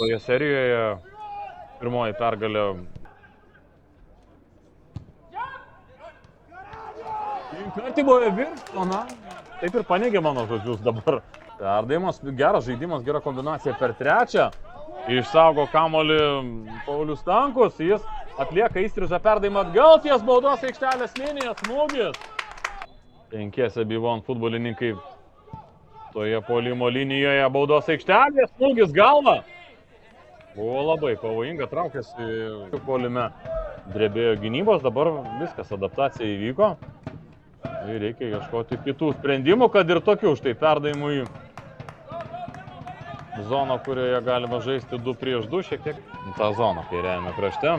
toje serijoje pirmoji pergalė. Kartyboje Virštoną. Taip ir paneigė mano žodžius dabar. Perdavimas, geras žaidimas, gera kombinacija per trečią. Išsaugo kamuolį Paulius Stankus. Jis atlieka įstrižą perdavimą atgal ties baudos aikštelės linijos smūgis. Penkiese Bivon futbolininkai toje puolimo linijoje baudos aikštelės smūgis galva. Buvo labai pavojinga, traukėsi puolime. Drebėjo gynybos, dabar viskas, adaptacija įvyko. Ir reikia ieškoti kitų sprendimų, kad ir tokių štai perdavimų į zoną, kurioje galima žaisti 2 prieš 2, šiek tiek tą zoną kairiajame krašte.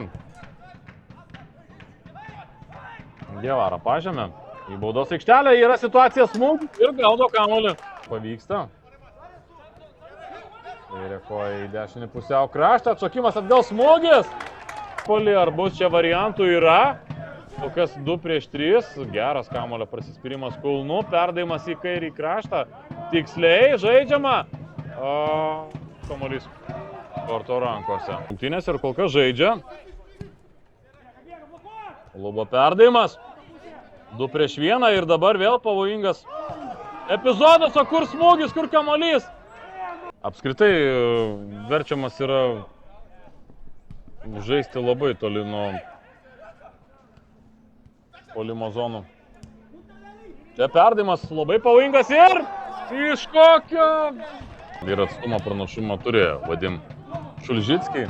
Diavara pažemė. Į baudos aikštelę yra situacija smūgis ir gaudo kamuolį. Pavyksta. Kairė į dešinį pusiau kraštą, atšokimas atgal smūgis. Poli, ar bus čia variantų yra. Kokias 2 prieš 3, geras kamuolio prasispyrimas kulnu, perdavimas į kairį kraštą, tiksliai žaidžiama. Kamuolys Korto rankose. Rungtynės ir kol kas žaidžia. Lubo perdavimas. 2 prieš 1 ir dabar vėl pavojingas epizodas, o kur smūgis, kur kamuolys? Apskritai verčiamas yra žaisti labai toli nuo puolimo zonų. Čia perdavimas labai pavojingas ir iš kokio. Ir atstumą pranašumą turėjo Vadim Šulžickiai.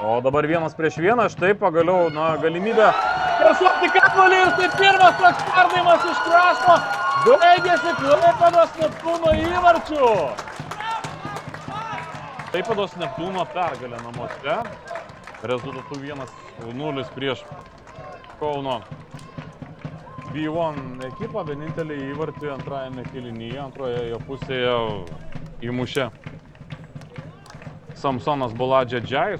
O dabar 1 prieš 1, štai pagaliau galimybė persuoti kamuolį ir tai pirmas toks perdavimas iš krašto. Baigėsi Klaipėdos Neptūno įvarčiu. Klaipėdos Neptūno pergalė namuose. Rezultatu 1-0 prieš Kauno B1 ekipą, vienintelį įvartį antrajame kėlinyje, antroje jo pusėje įmušė Samsonas Buladžedžiai.